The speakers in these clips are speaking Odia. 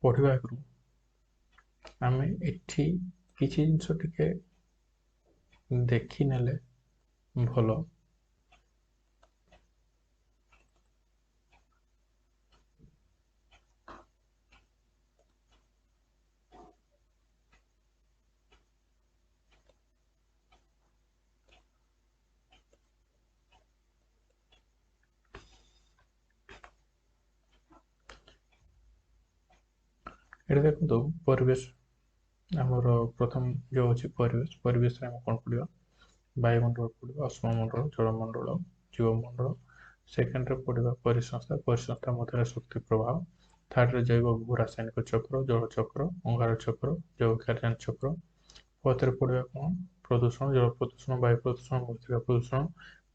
पढ़िबा आगु आमे एठी किछि जिंस टिके देखि नेले भलो। एटा देखो परिवेश आमर प्रथम जो अच्छी परिवेश परिवेश रे हम कोन पढ़िबा वायुमंडल पढ़िबा अश्ममंडल जलमंडल जीवमंडल। सेकेंड रे पढ़िबा परिसंस्था परिसंस्था मध्य शक्ति प्रभाव। थर्ड रे जैव भू रासायनिक चक्र जल चक्र अंगार चक्र जैव कार्यान चक्र। फोर्थ रे पढ़िबा कोन प्रदूषण जल प्रदूषण वायु प्रदूषण मृत्तिका प्रदूषण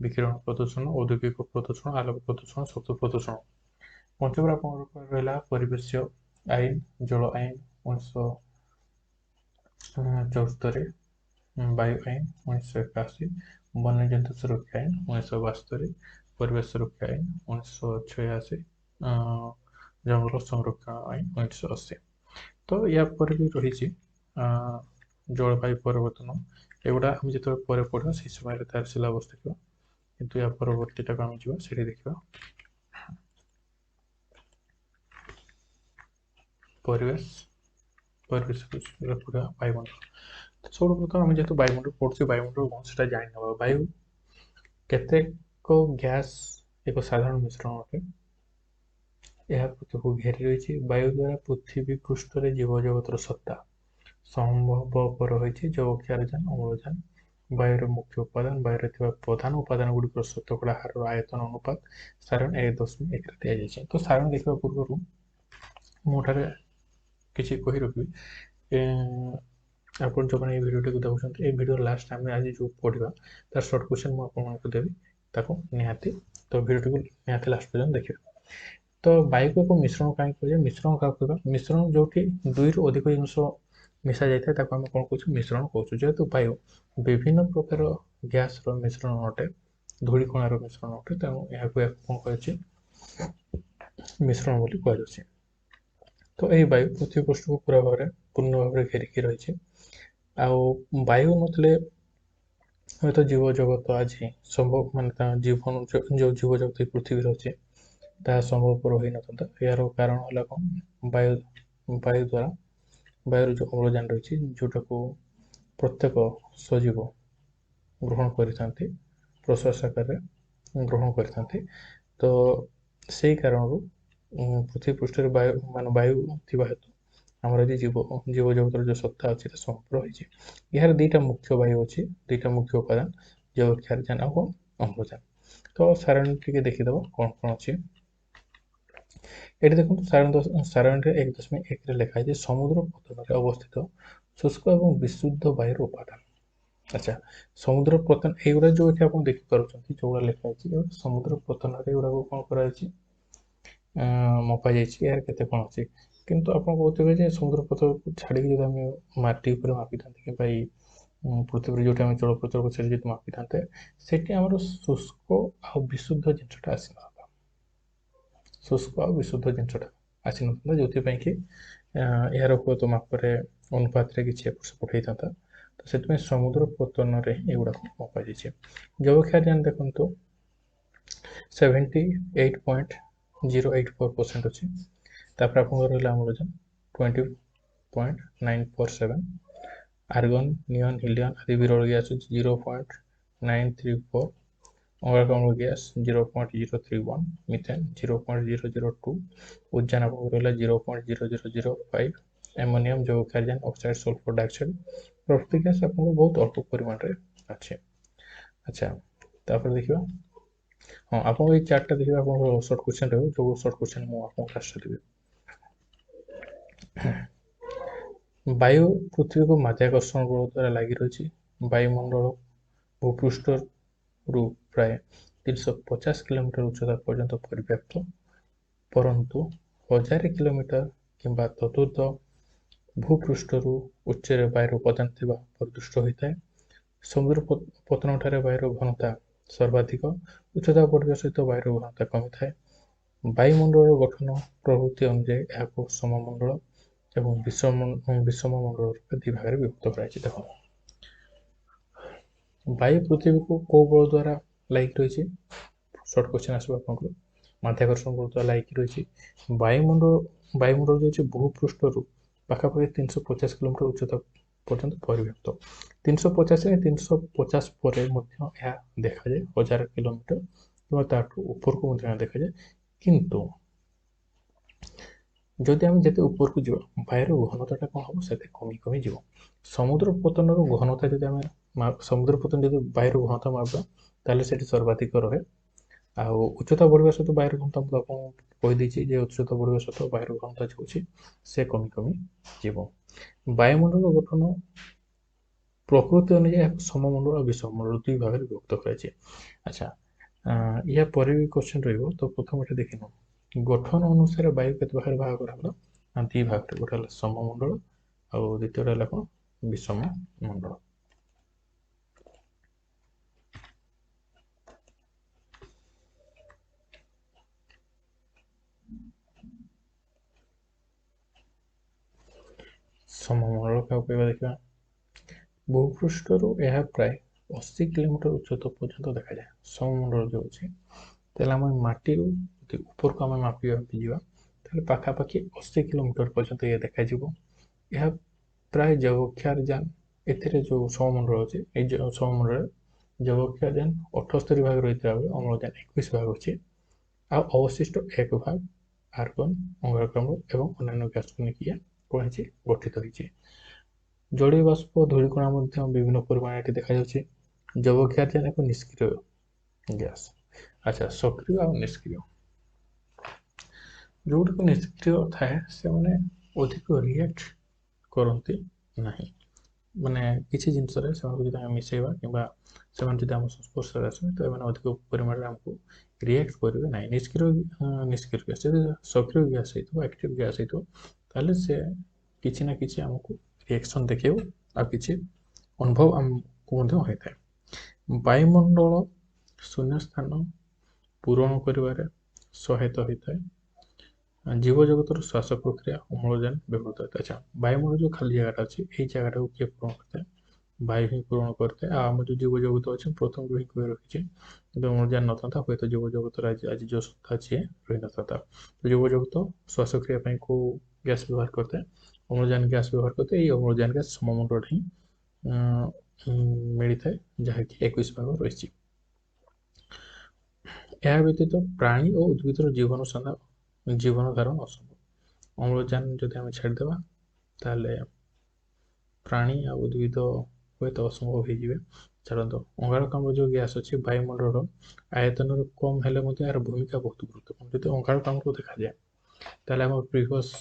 विकिरण प्रदूषण औद्योगिक प्रदूषण आलोक प्रदूषण शब्द प्रदूषण। पंचम रे आपन रहला परिवेश आईन जल आईन 1974 वायु आईन 1981 वन्यजंतु सुरक्षा आईन 1972 परिवेश सुरक्षा आईन 1986 जंगल संरक्षण आईन 1980। तो या पर भी रही जलवायु परिवर्तन एगुड़ा हम जो पढ़ा से समय तार सिलेबस देखा किंतु या परवर्तीटा आम जा देखा परिवेश परिवेश पढ़ा वायुमंडल। तो सब प्रथम आम जेहतु वायुमंडल पढ़ुचे वायुमंडल कौन से जाना वायु केतेक गैस एक साधारण मिश्रण अटे यह पृथ्वी को घेरी रही वायु द्वारा पृथ्वी पृष्ठ रे जीव जगतर सत्ता संभवपर होती जो क्षारजान अम्लजान वायुर मुख्य उपादान वायु प्रधान उपादान गुड़िक शतकड़ा हार आयतन अनुपात सारण 1.1 दि जाए। तो सारण देखा पूर्व मुझे किसी कही रखी आप जो मैंने भिडियो देखते ये भिडियो लास्ट टाइम आज जो पढ़ा तार सर्ट क्वेश्चन मुझे देवी निहाती। तो भिडियो निहाती लास्ट पर्यटन देखिए। तो वायु को एक मिश्रण कहीं कह मिश्रण क्या कह मिश्रण जो कि दुई रु अधिक जिनस मिसा जाए आम कौन कह मिश्रण कौन जेहेतु वायु विभिन्न प्रकार गैस मिश्रण अटे धूलिकणार मिश्रण अटे तेणु यहाँ कौन कह मिश्रण बोली कहुच्छे। तो यही वायु पृथ्वी पृष्ठ को पूरा भाव पूर्ण भाव घेरिकी रही वायु नतले हूँ तो जीव जगत आज संभव मान जीवन जो जीव जगत पृथ्वी अच्छे ताहा संभवपर हो ना यार कारण है कौन वायु वायु द्वारा वायु जो अम्लजान रही जोटा को प्रत्येक सजीव ग्रहण करते प्रश्वास आकार ग्रहण करते। तो से कारण पृथ्वी पृष्ठ वायु मान वायु थी हेतु आमर आज जीव जीव जगतर जो सत्ता अच्छी संभव रही यार दुईटा मुख्य वायु अच्छी दुईटा मुख्य उपादान जो क्षारजान और अम्लजान। तो सारण टी देखीद कौन कौन अच्छी ये देखो सारण 1.1 लिखा है समुद्र पतन में अवस्थित शुष्क और विशुद्ध वायुर उपादान। अच्छा समुद्र पतन युवा जो ये आप देखिपुर जो लिखा है समुद्र पतन युवा कौन कर मपा यार के कौन अच्छी किंतु आप कहते समुद्र पतन को छाड़ी जो आम माटी मापी था कि पृथ्वी जो जलप्रचल को मापी था से शुष्क आ विशुद्ध जिनसा आसी ना शुष्क आ विशुद्ध जिनसा आसी ना जो कि यार तो मापे अनुपात किसी एपट सेपट होता तो से समुद्र पतन युवा मपा जाए। जैव क्षारजान देखो 78.084% अच्छी आप अम्लजान 20.947 आर्गन नियन हिलियन आदि विरल गैस 0.934 अंगारकाम्ल गैस 0.031 मिथेन 0.002 उद्यान आप 0.0005 एमोनियम जैव क्षारजान ऑक्साइड सल्फर डाइऑक्साइड प्रभृति गैस आप बहुत अल्प परिमाण अच्छे। अच्छा देखिए हाँ आप चार्टा देखिए आप सर्ट क्वेश्चन रही जो सर्ट क्वेश्चन मुझे लास्ट देवी वायु पृथ्वी को माध्याकर्षण बल द्वारा लगी रही वायुमंडल भूपृष्ठ रु प्राय 350 किलोमीटर उच्चता पर्यंत परिव्याप्त परंतु 1000 किलोमीटर किंबा तदूर्ध भूपृष्ठ उच्चरे वायुर उपादान प्रदुष्ट होता है। समुद्र पतन ठारे वायुर घनता सर्वाधिक उच्चता बढ़िया सहित वायुर घनता कमी थाए वायुमंडल गठन प्रवृत्ति अनुजाई सममंडल ଏବଂ ବିଷମମଣ୍ଡଳ ଦୁଇ ଭାଗରେ ବିଭକ୍ତ କରାଯାଇଛି। ଦେଖ, ବାୟୁ ପୃଥିବୀକୁ କୋଉ ବଳ ଦ୍ୱାରା ଲାଗି ରହିଛି? ସର୍ଟ କ୍ୱେଶ୍ଚନ୍ ଆସିବ ଆପଣଙ୍କର। ମାଧ୍ୟାକର୍ଷଣ ବଳ ଦ୍ୱାରା ଲାଗି ରହିଛି। ବାୟୁମଣ୍ଡଳ ହେଉଛି ଭୂପୃଷ୍ଠରୁ ପାଖାପାଖି 350 କିଲୋମିଟର ଉଚ୍ଚତା ପର୍ଯ୍ୟନ୍ତ ପରିବ୍ୟାପ୍ତ। 350 ପରେ ମଧ୍ୟ ଏହା ଦେଖାଯାଏ 1000 କିଲୋମିଟର କିମ୍ବା ତାଠୁ ଉପରକୁ ମଧ୍ୟ ଏହା ଦେଖାଯାଏ। କିନ୍ତୁ ଯଦି ଆମେ ଯେତେ ଉପରକୁ ଯିବା ବାୟୁର ଘନତାଟା କ'ଣ ହେବ? ସେତେ କମି କମି ଯିବ। ସମୁଦ୍ର ପତନର ଘନତା ଯଦି ଆମେ ଯଦି ବାୟୁର ଘନତା ମାପିବା ତାହେଲେ ସେଠି ସର୍ବାଧିକ ରହେ। ଆଉ ଉଚ୍ଚତା ବଢ଼ିବା ସହିତ ବାୟୁର ଘନତା ମୁଁ ଆପଣଙ୍କୁ କହିଦେଇଛି ଯେ ଉଚ୍ଚତା ବଢ଼ିବା ସହିତ ବାୟୁର ଘନତା ହେଉଛି ସେ କମି କମି ଯିବ। ବାୟୁମଣ୍ଡଳ ଗଠନ ପ୍ରକୃତି ଅନୁଯାୟୀ ଏହାକୁ ସମମଣ୍ଡଳ ଆଉ ବିଷମମଣ୍ଡଳ ଦୁଇ ଭାଗରେ ବିଭକ୍ତ କରାଯାଇଛି। ଆଚ୍ଛା, ୟା ପରେ ବି କ୍ୱେଶ୍ଚନ୍ ରହିବ। ତ ପ୍ରଥମଟା ଦେଖିନେବା। ଗଠନ ଅନୁସାରେ ବାୟୁ କେତେ ଭାଗରେ ଭାଗ କରାଗଲା? ନା ଦୁଇ ଭାଗରେ। ଗୋଟେ ହେଲା ସମମଣ୍ଡଳ ଆଉ ଦ୍ୱିତୀୟଟା ହେଲା କ'ଣ? ବିଷମମଣ୍ଡଳ। ସମମଣ୍ଡଳ କାହାକୁ କହିବା ଦେଖିବା। ଭୂପୃଷ୍ଠରୁ ଏହା ପ୍ରାୟ 80 କିଲୋମିଟର ଉଚ୍ଚତା ପର୍ଯ୍ୟନ୍ତ ଦେଖାଯାଏ। ସମମଣ୍ଡଳ ଯେଉଁ ଅଛି, ତାହେଲେ ଆମେ ମାଟିରୁ ଯଦି ଉପରକୁ ଆମେ ମାପିବାକୁ ଯିବା ତାହେଲେ ପାଖାପାଖି 80 କିଲୋମିଟର ପର୍ଯ୍ୟନ୍ତ ଇଏ ଦେଖାଯିବ। ଏହା ପ୍ରାୟ ଯବକ୍ଷାରଯାନ, ଏଥିରେ ଯେଉଁ ସମମଣ୍ଡଳ ଅଛି, ଏଇ ସମମଣ୍ଡଳରେ ଯବକ୍ଷାରଯାନ 78 ଭାଗ ରହିଥିବା ବେଳେ ଅମ୍ଳଜାନ 21 ଭାଗ ଅଛି। ଆଉ ଅବଶିଷ୍ଟ 1 ଭାଗ ଆର୍ଗନ, ଅଙ୍ଗାରକାମ୍ଳ ଏବଂ ଅନ୍ୟାନ୍ୟ ଗ୍ୟାସକୁ ନେଇକି କ'ଣ ହେଇଛି? ଗଠିତ ହେଇଛି। ଜଳୀୟ ବାଷ୍ପ, ଧୂଳିକଣା ମଧ୍ୟ ବିଭିନ୍ନ ପରିମାଣରେ ଏଠି ଦେଖାଯାଉଛି। ଯବକ୍ଷାରଯାନ ଏକ ନିଷ୍କ୍ରିୟ ଗ୍ୟାସ୍। ଆଚ୍ଛା, ସକ୍ରିୟ ଆଉ ନିଷ୍କ୍ରିୟ। ଯେଉଁଗୁଡ଼ିକ ନିଷ୍କ୍ରିୟ ଥାଏ ସେମାନେ ଅଧିକ ରିଆକ୍ଟ କରନ୍ତି ନାହିଁ। ମାନେ କିଛି ଜିନିଷରେ ସେମାନଙ୍କୁ ଯଦି ଆମେ ମିଶାଇବା କିମ୍ବା ସେମାନେ ଯଦି ଆମ ସଂସ୍ପର୍ଶରେ ଆସିବେ ତ ଏମାନେ ଅଧିକ ପରିମାଣରେ ଆମକୁ ରିଆକ୍ଟ କରିବେ ନାହିଁ। ନିଷ୍କ୍ରିୟ ଗ୍ୟାସ୍ ଯଦି ସକ୍ରିୟ ଗ୍ୟାସ୍ ହେଇଥିବ, ଆକ୍ଟିଭ୍ ଗ୍ୟାସ୍ ହେଇଥିବ, ତାହେଲେ ସେ କିଛି ନା କିଛି ଆମକୁ ରିଆକ୍ସନ୍ ଦେଖେଇବ ଆଉ କିଛି ଅନୁଭବ ଆମକୁ ମଧ୍ୟ ହୋଇଥାଏ। ବାୟୁମଣ୍ଡଳ ଶୂନ୍ୟସ୍ଥାନ ପୂରଣ କରିବାରେ ସହାୟତା ହୋଇଥାଏ। ଜୀବଜଗତର ଶ୍ୱାସ ପ୍ରକ୍ରିୟା, ଅମ୍ଳଜାନ ବ୍ୟବହୃତ ହୋଇଥାଏ। ଆଚ୍ଛା, ବାୟୁମଣ୍ଡଳ ଯେଉଁ ଖାଲି ଜାଗାଟା ଅଛି, ଏଇ ଜାଗାଟାକୁ କିଏ ପୂରଣ କରିଥାଏ? ବାୟୁ ହିଁ ପୂରଣ କରିଥାଏ। ଆଉ ଆମର ଯେଉଁ ଜୀବଜଗତ ଅଛି ପ୍ରଥମରୁ ହିଁ କହି ରଖିଛି, ଯଦି ଅମ୍ଳଜାନ ନଥାନ୍ତା ହୁଏତ ଜୀବଜଗତର ଆଜି ଯେଉଁ ସତ୍ତା ଅଛି ରହିନଥାନ୍ତା। ତ ଜୀବଜଗତ ଶ୍ୱାସକ୍ରିୟା ପାଇଁ କେଉଁ ଗ୍ୟାସ୍ ବ୍ୟବହାର କରିଥାଏ? ଅମ୍ଳଜାନ ଗ୍ୟାସ୍ ବ୍ୟବହାର କରିଥାଏ। ଏଇ ଅମ୍ଳଜାନ ଗ୍ୟାସ୍ ସମମଣ୍ଡଳରେ ହିଁ ମିଳିଥାଏ, ଯାହାକି 21 ଭାଗ ରହିଛି। ଏହା ବ୍ୟତୀତ ପ୍ରାଣୀ ଓ ଉଦ୍ଭିଦର ଜୀବନ ଧାରଣ ଅସମ୍ଭବ। ଅମ୍ଳଜାନ ଯଦି ଆମେ ଛାଡ଼ିଦେବା ତାହେଲେ ପ୍ରାଣୀ ଆଉ ଉଦ୍ଭିଦ ହୁଏତ ଅସମ୍ଭବ ହେଇଯିବେ। ଛାଡ଼ନ୍ତୁ, ଅଙ୍ଗାରକାମ୍ଳ ଯେଉଁ ଗ୍ୟାସ୍ ଅଛି ବାୟୁମଣ୍ଡଳର ଆୟତନର କମ୍ ହେଲେ ମଧ୍ୟ ଏହାର ଭୂମିକା ବହୁତ ଗୁରୁତ୍ୱପୂର୍ଣ୍ଣ। ଯଦି ଅଙ୍ଗାରକାମ୍ଳକୁ ଦେଖାଯାଏ ତାହେଲେ ଆମର ପ୍ରିଭିୟସ୍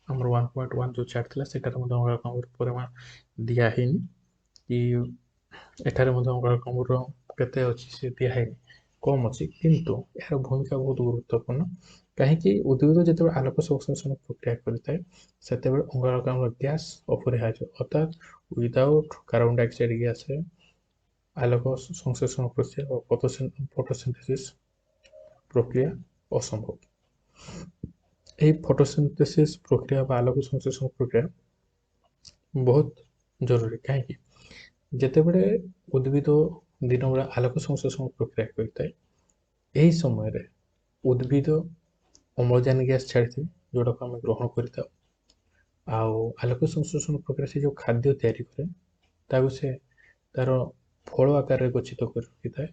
ଆମର 1.1 ଯେଉଁ ଛାଡ଼ିଥିଲା ସେଠାରେ ମଧ୍ୟ ଅଙ୍ଗାରକାମ୍ଳର ପରିମାଣ ଦିଆ ହେଇନି, କି ଏଠାରେ ମଧ୍ୟ ଅଙ୍ଗାରକାମ୍ଳର କେତେ ଅଛି ସେ ଦିଆ ହେଇନି, କମ୍ ଅଛି। କିନ୍ତୁ ଏହାର ଭୂମିକା ବହୁତ ଗୁରୁତ୍ୱପୂର୍ଣ୍ଣ। କାହିଁକି? ଉଦ୍ଭିଦ ଯେତେବେଳେ ଆଲୋକ ସଂଶ୍ଳେଷଣ ପ୍ରକ୍ରିୟା କରିଥାଏ ସେତେବେଳେ ଅଙ୍ଗାରକାମ୍ଳ ଗ୍ୟାସ୍ ଅପରିହାର୍ଯ୍ୟ, ଅର୍ଥାତ୍ ୱିଦାଉଟ୍ କାର୍ବନ ଡାଇଅକ୍ସାଇଡ୍ ଗ୍ୟାସ୍ରେ ଆଲୋକ ସଂଶ୍ଳେଷଣ ପ୍ରକ୍ରିୟା ବା ଫଟୋସିନ୍ଥେସିସ୍ ପ୍ରକ୍ରିୟା ଅସମ୍ଭବ। ଏହି ଫଟୋସିନ୍ଥେସିସ୍ ପ୍ରକ୍ରିୟା ବା ଆଲୋକ ସଂଶ୍ଳେଷଣ ପ୍ରକ୍ରିୟା ବହୁତ ଜରୁରୀ। କାହିଁକି? ଯେତେବେଳେ ଉଦ୍ଭିଦ ଦିନବେଳା ଆଲୋକ ସଂଶ୍ଳେଷଣ ପ୍ରକ୍ରିୟା କରିଥାଏ, ଏହି ସମୟରେ ଉଦ୍ଭିଦ ଅମ୍ଳଜାନ ଗ୍ୟାସ୍ ଛାଡ଼ିଥାଏ, ଯେଉଁଟାକୁ ଆମେ ଗ୍ରହଣ କରିଥାଉ। ଆଉ ଆଲୋକ ସଂଶ୍ଳେଷଣ ପ୍ରକ୍ରିୟା ସେ ଯେଉଁ ଖାଦ୍ୟ ତିଆରି କରେ ତାକୁ ସେ ତା'ର ଫଳ ଆକାରରେ ଗଚ୍ଛିତ କରି ରଖିଥାଏ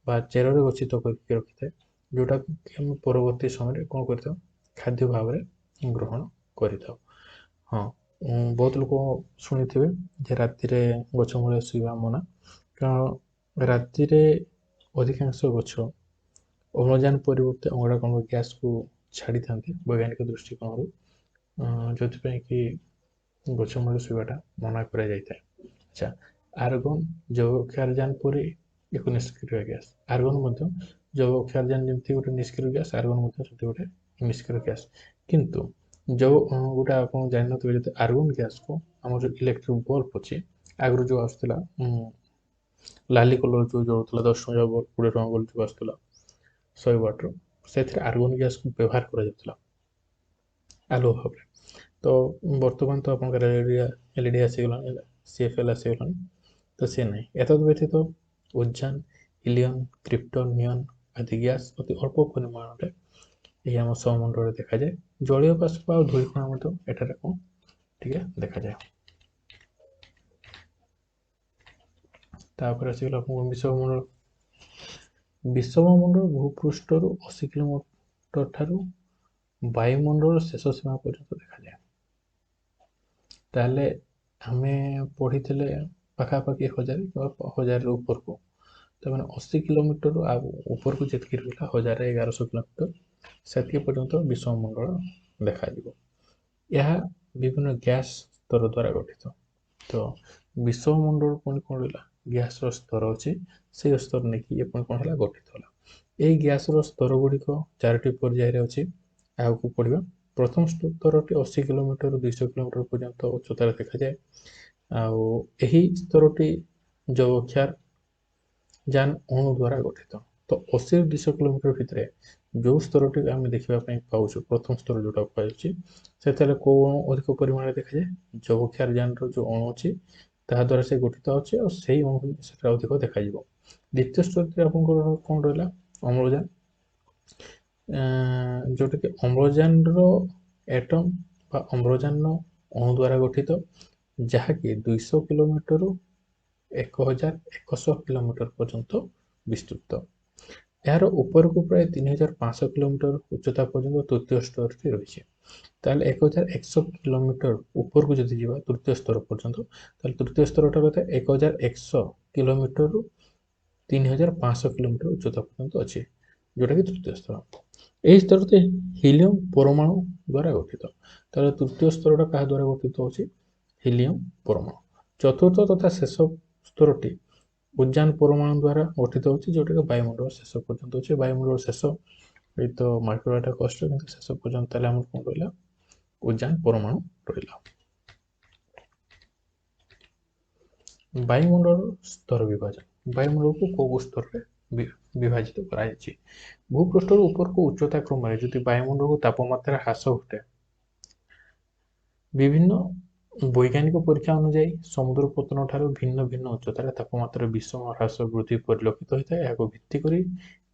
ବା ଚେରରେ ଗଚ୍ଛିତ କରିକି ରଖିଥାଏ, ଯେଉଁଟାକୁ ଆମେ ପରବର୍ତ୍ତୀ ସମୟରେ କ'ଣ କରିଥାଉ? ଖାଦ୍ୟ ଭାବରେ ଗ୍ରହଣ କରିଥାଉ। ହଁ, ବହୁତ ଲୋକ ଶୁଣିଥିବେ ଯେ ରାତିରେ ଗଛ ମୂଳେ ଶୋଇବା ମନା, କାରଣ ରାତିରେ ଅଧିକାଂଶ ଗଛ ଅମ୍ଳଜାନ ପରିବର୍ତ୍ତେ ଅଙ୍ଗାରକାମ୍ଳ ଗ୍ୟାସ୍କୁ ଛାଡ଼ିଥାନ୍ତି ବୈଜ୍ଞାନିକ ଦୃଷ୍ଟିକୋଣରୁ, ଯେଉଁଥିପାଇଁ କି ଗଛ ମୂଳେ ଶୋଇବାଟା ମନା କରାଯାଇଥାଏ। ଆଚ୍ଛା, ଆର୍ଗନ୍ ଯବକ୍ଷାରଜାନ ପରି ଏକ ନିଷ୍କ୍ରିୟ ଗ୍ୟାସ୍। ଆର୍ଗନ୍ ମଧ୍ୟ ଯବକ୍ଷାରଜାନ ଯେମିତି ଗୋଟେ ନିଷ୍କ୍ରିୟ ଗ୍ୟାସ୍, ଆର୍ଗନ୍ ମଧ୍ୟ ସେମିତି ଗୋଟେ ନିଷ୍କ୍ରିୟ ଗ୍ୟାସ୍। କିନ୍ତୁ ଗୋଟେ ଆପଣ ଜାଣିନଥିବେ, ଯଦି ଆର୍ଗନ୍ ଗ୍ୟାସ୍କୁ ଆମର ଯେଉଁ ଇଲେକ୍ଟ୍ରିକ୍ ବଲ୍ବ ଅଛି, ଆଗରୁ ଯେଉଁ ଆସୁଥିଲା ଲାଲି କଲର୍ ଯେଉଁ ଜଳୁଥିଲା 10 ଟଙ୍କା ବଲ୍ବ, 20 ଟଙ୍କା ବଲ୍ବ ଯେଉଁ ଆସୁଥିଲା 100 ୱାଟ୍ର, ସେଥିରେ ଆର୍ଗନ୍ ଗ୍ୟାସ୍କୁ ବ୍ୟବହାର କରାଯାଉଥିଲା ଆଲୁଅ ଭାବରେ। ତ तो बर्तमान तो आप एलईडी आसीगलानी सीएफएल आसीगलानी तो सी ना एतद व्यतीत उज्जान हिलियम क्रिप्टन नियन आदि गैस अति अल्प परिमाण ये आम सौरमंडल देखा जाए जलीय बाष्प और धूलिकणा एठारे कौन टिके देखा जाए तापर आसीगला विषममंडल विषममंडल भूपृष्ठर 80 किलोमीटर ठारू वायुमंडल शेष सीमा पर्यंत देखा जाए ताले हमें पढ़ी पाखापाखि 1000 ऊपर को तो मैंने 80 किलोमीटर ऊपर को जितकी रहा 1100 किलोमीटर से पर्यंत विषममंडल देखा यह विभिन्न गैस स्तर द्वारा गठित तो विषममंडल पुणी कौन रहा गैस स्तर अच्छी से स्तर नहीं कि ये कौन है गठित होला यही गैस स्तर गुड़िक 4टी पर्यायर अच्छी आगे पढ़ा प्रथम स्तरटी 80 किलोमीटर 200 किलोमीटर पर्यंत उच्चतार देखा जाए आई स्तरटी जौक्षार जान अणु द्वारा गठित तो 80 200 किलोमीटर भितर जो स्तरटी आम देखापी पाऊँ प्रथम स्तर जोटा कहूँ से कौ अणु अधिक परिमाण देखा जाए जौक्षार जान जो अणु अच्छी ताद्वारा से गठित अच्छे और से अणु से अधिक देखा द्वितीय स्तर आप कौन रहा अम्लजान जोटा कि अम्लजान एटम बा अम्लजान अणु द्वारा गठित जहाँकि 200 किलोमीटर 1100 किलोमीटर पर्यंत विस्तृत यार ऊपर को प्राय 3500 किलोमीटर उच्चता पर्यंत तृतीय स्तर रही है 1100 किलोमीटर ऊपर को जदि जा तृतीय स्तर पर्यंत तृतीय स्तर कहते 1100 किलोमीटर 3500 किलोमीटर उच्चता पर्यंत अच्छे जोटा कि तृतीय स्तर यही स्तर हिलियम परमाणु द्वारा गठित तृतीय स्तर क्या द्वारा गठित हो हिलियम परमाणु चतुर्थ तथा शेष स्तरटी उज्जान परमाणु द्वारा गठित होची जोटा कि वायुमंडल शेष पर्यंत अच्छे वायुमंडल शेष ये तो मार्कटा कष्ट कि शेष पर्यंत कौन रहा उज्जान परमाणु रहा वायुमंडल स्तर विभाजन वायुमंडल को कौ स्तर में विभाजित कर भूपृष्ठ ऊपर को उच्चता क्रम जो वायुमंडल को तापमात्रा ह्रास घटे विभिन्न वैज्ञानिक परीक्षा अनुଯାयी समुद्र पतन ठार भिन्न भिन्न उच्चतार तापमात्रा विषम ह्रास वृद्धि परिलक्षित होता है भित्ति कर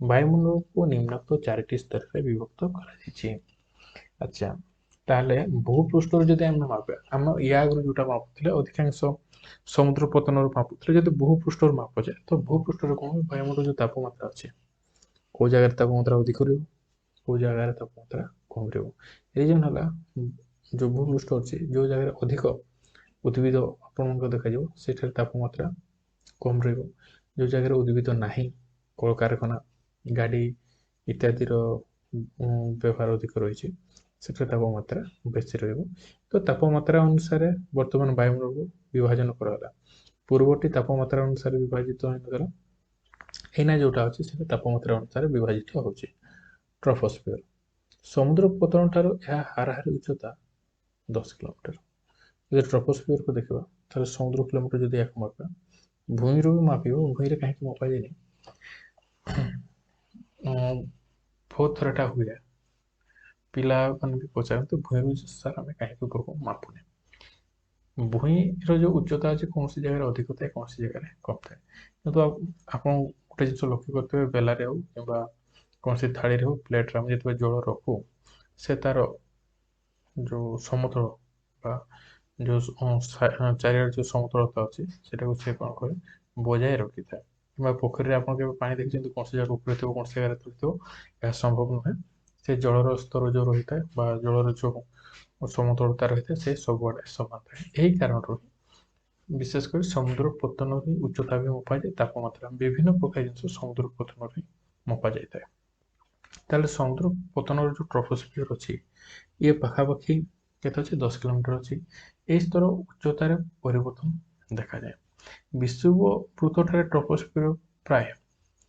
वायुमंडल को निम्नोक्त 4टी स्तर में विभक्त कर अच्छा ताहले भूपृष्ठ जदि आम मापा आम या आगे जोटा मापुले अधिकांश समुद्र पतन मापुले जब भूपृष्ठ माप जाए तो भूपृष्ठ कौन वायुमंडल जो तापमात्रा अच्छे कौ जगार तापमात्रा अधिक रही कौ जगार तापमात्रा कम रीजन है जो भूपृष्ठ अच्छे जो जगह अधिक उद्भिद आप देखा से तापमात्रा कम जो जगह उद्भिद ना कल कारखाना गाड़ी इत्यादि व्यवहार अधिक रही से तापमात्रा बेसी तो तापमात्रा अनुसार वर्तमान वायुमंडल को विभाजन कराला पूर्वटी तापमात्रा अनुसार विभाजित होना एना जोटा अच्छे से तापमात्रा अनुसार विभाजित हो ट्रोपोस्फियर समुद्र पतन ठार हाराहारी उच्चता 10 किलोमीटर यदि ट्रोपोस्फियर को देखा तो 100 किलोमीटर जब या मापा भूमि भी माप भूमि कहीं मापा जाए बहुत थरटा हुए पिला मान भी पचारते भूमि सार आम कहीं ऊपर को मापुने भूमिर जो उच्चता अच्छे कौन सी जगह अधिक थाए कौन सी जगह कम थाए कि आप गोटे जिन लक्ष्य करते बेलारे हो कि कौन सी थाली हो प्लेट आम जो जल रखू से तार जो समतल जो चारिआडे जो समतलता अच्छी से कौन कहे बजाय रखी था कि पोखरी आप पा देखते कौन सी जगह ऊपर थो कौन सी जगह तले थो यह संभव नुहे से जलर स्तर जो रही है जलर जो समतलता रही है से सबुआड़े समान थाए यही कारण विशेषकर समुद्र पतन उच्चता भी मपा जाए तापमात्रा विभिन्न प्रकार जिन समुद्र पतन मपा जाए ताले समुद्र पतन जो ट्रोपोस्फियर अच्छी ये पाखापाखि केते अच्छे 10 किलोमीटर अच्छी यही स्तर उच्चतार परिवर्तन देखा जाए विषुववृत्त ठारे ट्रोपोस्फियर प्राय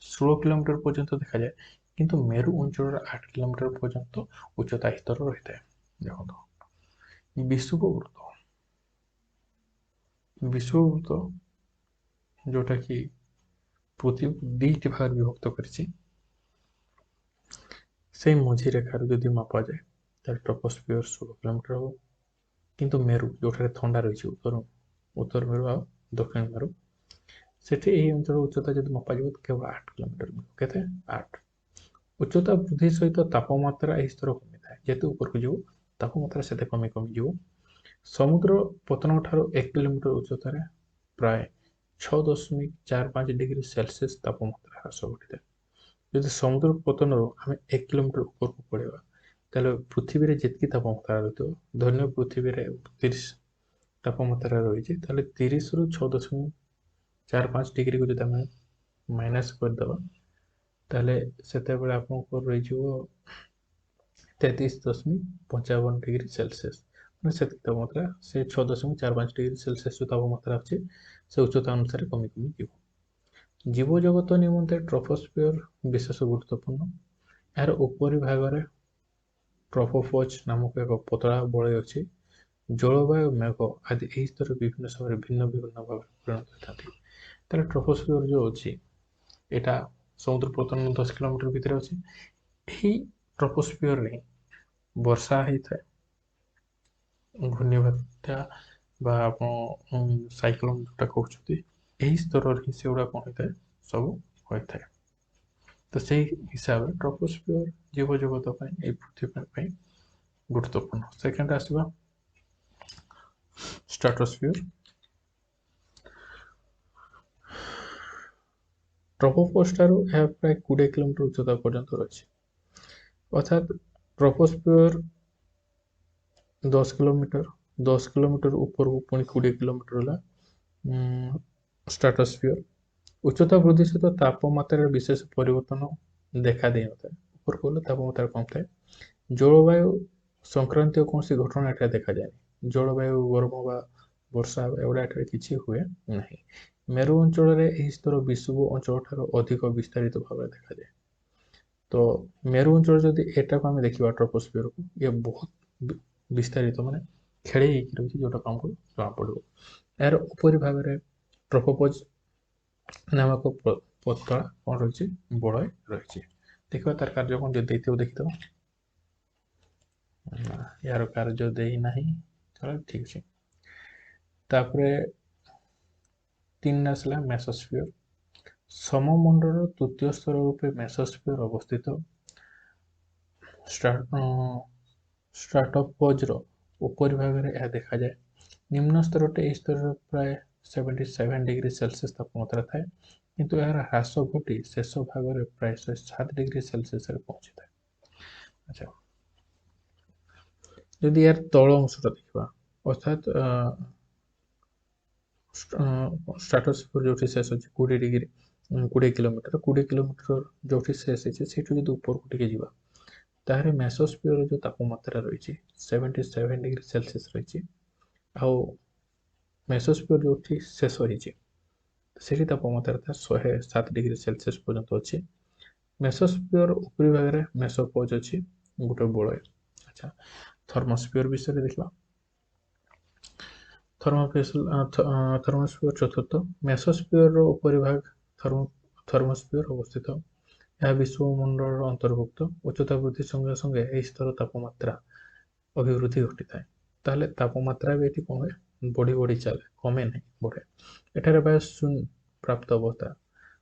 16 किलोमीटर पर्यंत देखा जाए किंतु मेरु अंचल 8 किलोमीटर पर्यंत उच्चता स्तर रही है देखो विषुववृत्त जोटा कि पृथ्वी को 2टी भाग विभक्त कर मझी रेखार जदि मापा जाए ट्रोपोस्फियर 16 किलोमीटर हो କିନ୍ତୁ ମେରୁ ଯେଉଁଠାରେ ଥଣ୍ଡା ରହିଛି ଉତ୍ତର ମେରୁ ଆଉ ଦକ୍ଷିଣ ମେରୁ ସେଠି ଏହି ଅଞ୍ଚଳର ଉଚ୍ଚତା ଯଦି ମପାଯିବ କେବଳ 8 କିଲୋମିଟର ମିଳିବ। କେତେ? 8। ଉଚ୍ଚତା ବୃଦ୍ଧି ସହିତ ତାପମାତ୍ରା ଏହି ସ୍ତର କମିଥାଏ। ଯେତେ ଉପରକୁ ଯିବ ତାପମାତ୍ରା ସେତେ କମିଯିବ। ସମୁଦ୍ର ପତନ ଠାରୁ 1 କିଲୋମିଟର ଉଚ୍ଚତାରେ ପ୍ରାୟ 6.45 ଡିଗ୍ରୀ ସେଲସିୟସ୍ ତାପମାତ୍ରା ହ୍ରାସ ଘଟିଥାଏ। ଯଦି ସମୁଦ୍ର ପତନରୁ ଆମେ 1 କିଲୋମିଟର ଉପରକୁ ପଳେଇବା ତାହେଲେ ପୃଥିବୀରେ ଯେତିକି ତାପମାତ୍ରା ରହିଥିବ, ଧନ୍ୟ ପୃଥିବୀରେ 30 ତାପମାତ୍ରା ରହିଛି, ତାହେଲେ 30ରୁ 6.45 ଡିଗ୍ରୀକୁ ଯଦି ଆମେ ମାଇନସ୍ କରିଦେବା ତାହେଲେ ସେତେବେଳେ ଆପଣଙ୍କର ରହିଯିବ 33.55 ଡିଗ୍ରୀ ସେଲସିୟସ୍। ମାନେ ସେତିକି ତାପମାତ୍ରା ସେ 6.45 ଡିଗ୍ରୀ ସେଲସିୟସ୍ ଯେଉଁ ତାପମାତ୍ରା ଅଛି ସେ ଉଚ୍ଚତା ଅନୁସାରେ କମିଯିବ। ଜୀବଜଗତ ନିମନ୍ତେ ଟ୍ରୋପୋସ୍ଫିୟର ବିଶେଷ ଗୁରୁତ୍ୱପୂର୍ଣ୍ଣ। ଏହାର ଉପରି ଭାଗରେ ଟ୍ରୋପୋପଜ ନାମକ ଏକ ପତଳା ବଳୟ ଅଛି। ଜଳବାୟୁ, ମେଘ ଆଦି ଏହି ସ୍ତରରେ ବିଭିନ୍ନ ସମୟରେ ଭିନ୍ନ ଭାବରେ ପରିଣତ ହୋଇଥାନ୍ତି। ତାହେଲେ ଟ୍ରୋପୋସ୍ଫିୟର ଯେଉଁ ଅଛି ଏଇଟା ସମୁଦ୍ର ପତନ 10 କିଲୋମିଟର ଭିତରେ ଅଛି। ଏହି ଟ୍ରୋପୋସ୍ଫିୟରରେ ହିଁ ବର୍ଷା ହେଇଥାଏ, ଘୂର୍ଣ୍ଣିବାତ୍ୟା ବା ଆପଣ ସାଇକ୍ଲୋନ ଯେଉଁଟା କହୁଛନ୍ତି, ଏହି ସ୍ତରରେ ହିଁ ସେଗୁଡ଼ା କ'ଣ ହୋଇଥାଏ, ସବୁ ହୋଇଥାଏ। ତ ସେଇ ହିସାବରେ ଟ୍ରୋପୋସ୍ଫିୟର ଜୀବଜଗତ ପାଇଁ ଏହି ପୃଥିବୀ ପାଇଁ ଗୁରୁତ୍ୱପୂର୍ଣ୍ଣ। ସେକେଣ୍ଡ ଆସିବା ଷ୍ଟ୍ରାଟୋସ୍ଫିୟର। ଟ୍ରୋପୋପଜ ଠାରୁ ଏହା ପ୍ରାୟ 20 କିଲୋମିଟର ଉଚ୍ଚତା ପର୍ଯ୍ୟନ୍ତ ରହିଛି। ଅର୍ଥାତ୍ ଟ୍ରୋପୋସ୍ଫିୟର 10 କିଲୋମିଟର ଉପରକୁ ପୁଣି 20 କିଲୋମିଟର ହେଲା ଷ୍ଟ୍ରାଟୋସ୍ଫିୟର। ଉଚ୍ଚତା ବୃଦ୍ଧି ସହିତ ତାପମାତ୍ରାରେ ବିଶେଷ ପରିବର୍ତ୍ତନ ଦେଖା ଦେଇନଥାଏ। ଉପରକୁ ଗଲେ ତାପମାତ୍ରା କମ୍ ଥାଏ। ଜଳବାୟୁ ସଂକ୍ରାନ୍ତୀୟ କୌଣସି ଘଟଣା ଏଠାରେ ଦେଖାଯାଏନି। ଜଳବାୟୁ ଗରମ ବା ବର୍ଷା ଏଗୁଡ଼ା ଏଠାରେ କିଛି ହୁଏ ନାହିଁ। ମେରୁ ଅଞ୍ଚଳରେ ଏହି ସ୍ତର ବିଷୁବ ଅଞ୍ଚଳଠାରୁ ଅଧିକ ବିସ୍ତାରିତ ଭାବରେ ଦେଖାଯାଏ। ତ ମେରୁ ଅଞ୍ଚଳ ଯଦି ଏଟାକୁ ଆମେ ଦେଖିବା ଟ୍ରୋପୋସ୍ଫିୟରକୁ, ଇଏ ବହୁତ ବିସ୍ତାରିତ ମାନେ ଖେଳେଇ ହେଇକି ରହିଛି, ଯେଉଁଟାକୁ ଆମକୁ ଜଣାପଡ଼ିବ। ଏହାର ଉପରି ଭାଗରେ ଟ୍ରୋପୋପଜ ନାମକ ପତଳା କ'ଣ ରହିଛି, ବଳୟ ରହିଛି। ଦେଖିବା ତାର କାର୍ଯ୍ୟ କ'ଣ, ଯଦି ଦେଇଥିବ ଦେଖିଦେବା। ଏହାର କାର୍ଯ୍ୟ ଦେଇନାହିଁ, ତାହେଲେ ଠିକ୍ ଅଛି। ତାପରେ 3 ଆସିଲା ମେସୋସ୍ଫିୟର। ସମମଣ୍ଡଳର ତୃତୀୟ ସ୍ତର ରୂପେ ମେସୋସ୍ଫିୟର ଅବସ୍ଥିତ। ଷ୍ଟ୍ରାଟୋପଜର ଉପରି ଭାଗରେ ଏହା ଦେଖାଯାଏ। ନିମ୍ନ ସ୍ତରଟି ଏହି ସ୍ତରରେ ପ୍ରାୟ 77 ଡିଗ୍ରୀ ସେଲସିୟସ୍ ତାପମାତ୍ରା ଥାଏ, କିନ୍ତୁ ଏହାର ହ୍ରାସ ଘଟି ଶେଷ ଭାଗରେ ପ୍ରାୟ 107 ଡିଗ୍ରୀ ସେଲସିୟସ୍ରେ ପହଞ୍ଚିଥାଏ। ଆଚ୍ଛା, ଯଦି ଏହାର ତଳ ଅଂଶଟା ଦେଖିବା, ଅର୍ଥାତ୍ ଷ୍ଟ୍ରାଟୋସ୍ଫିୟର ଯେଉଁଠି ଶେଷ ଅଛି 20 କିଲୋମିଟର ଯେଉଁଠି ଶେଷ ହେଇଛି, ସେଇଠୁ ଯଦି ଉପରକୁ ଟିକେ ଯିବା ତାହେଲେ ମେସୋସ୍ଫିୟର ଯେଉଁ ତାପମାତ୍ରା ରହିଛି 77 ଡିଗ୍ରୀ ସେଲସିୟସ୍ ରହିଛି। ଆଉ ମେସୋସ୍ଫିୟର ଯେଉଁଠି ଶେଷ ହେଇଛି ସେଠି ତାପମାତ୍ରା 107 ଡିଗ୍ରୀ ସେଲସିୟସ୍ ପର୍ଯ୍ୟନ୍ତ ଅଛି। ମେସୋସ୍ଫିୟର ଉପରି ଭାଗରେ ମେସୋପଜ ଅଛି, ଗୋଟେ ବଳୟ। ଆଚ୍ଛା, ଥର୍ମୋସ୍ଫିୟର ବିଷୟରେ ଦେଖିବା। ଥର୍ମୋସ୍ଫିୟର ଚତୁର୍ଥ। ମେସୋସ୍ଫିୟରର ଉପରି ଭାଗ ଥର୍ମୋସ୍ଫିୟର ଅବସ୍ଥିତ। ଏହା ବିଶ୍ୱମଣ୍ଡଳର ଅନ୍ତର୍ଭୁକ୍ତ। ଉଚ୍ଚତା ବୃଦ୍ଧି ସଙ୍ଗେ ସଙ୍ଗେ ଏହି ସ୍ତର ତାପମାତ୍ରା ଅଭିବୃଦ୍ଧି ଘଟିଥାଏ। ତାହେଲେ ତାପମାତ୍ରା ବି ଏଠି କ'ଣ ହୁଏ, ବଢ଼ି ଚାଲେ, କମେ ନାହିଁ, ବଢ଼େ। ଏଠାରେ ବାୟୁ ଶୂନ୍ୟ ପ୍ରାପ୍ତ ଅବସ୍ଥା,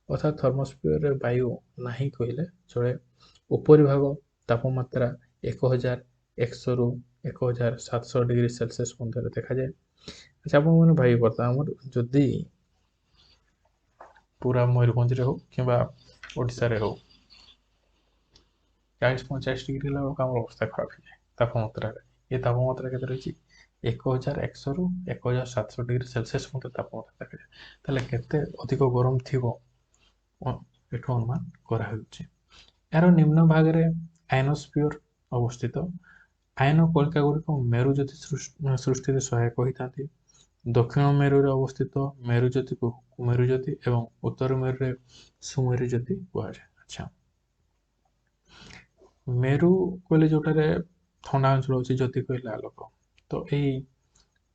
ଅର୍ଥାତ୍ ଥର୍ମୋସ୍ଫିୟରରେ ବାୟୁ ନାହିଁ କହିଲେ ଚଳେ। ଉପରି ଭାଗ ତାପମାତ୍ରା 1100ରୁ 1700 ଡିଗ୍ରୀ ସେଲସିୟସ୍ ମଧ୍ୟରେ ଦେଖାଯାଏ। ଆଚ୍ଛା, ଆପଣମାନେ ଭାବି ପାରୁଥିବେ ଆମର ଯଦି ପୁରା ମୟୂରଭଞ୍ଜରେ ହଉ କିମ୍ବା ଓଡ଼ିଶାରେ ହଉ 40-45 ଡିଗ୍ରୀ ହେଲା ବେଳକୁ ଆମର ଅବସ୍ଥା ଖରାପ ହେଇଯାଏ ତାପମାତ୍ରାରେ। ଏ ତାପମାତ୍ରା କେତେ ରହିଛି, 1100ରୁ 1700 ଡିଗ୍ରୀ ସେଲସିୟସ୍ ମଧ୍ୟ ତାପମାତ୍ରା ଦେଖାଯାଏ। ତାହେଲେ କେତେ ଅଧିକ ଗରମ ଥିବ ଏଠୁ ଅନୁମାନ କରାହେଉଛି। ଏହାର ନିମ୍ନ ଭାଗରେ ଆୟନୋସ୍ଫିୟର ଅବସ୍ଥିତ। ଆୟନ କଣିକା ଗୁଡ଼ିକ ମେରୁଜ୍ୟୋତି ସୃଷ୍ଟିରେ ସହାୟକ ହୋଇଥାନ୍ତି। ଦକ୍ଷିଣ ମେରୁରେ ଅବସ୍ଥିତ ମେରୁଜ୍ୟୋତିକୁ କୁମେରୁଜ୍ୟୋତି ଏବଂ ଉତ୍ତର ମେରୁରେ ସୁମେରୁଜ୍ୟୋତି କୁହାଯାଏ। ଆଚ୍ଛା, ମେରୁ କହିଲେ ଯେଉଁଟାରେ ଥଣ୍ଡା ଅଞ୍ଚଳ ଅଛି, ଜ୍ୟୋତି କହିଲେ ଆଲୋକ। ତ ଏଇ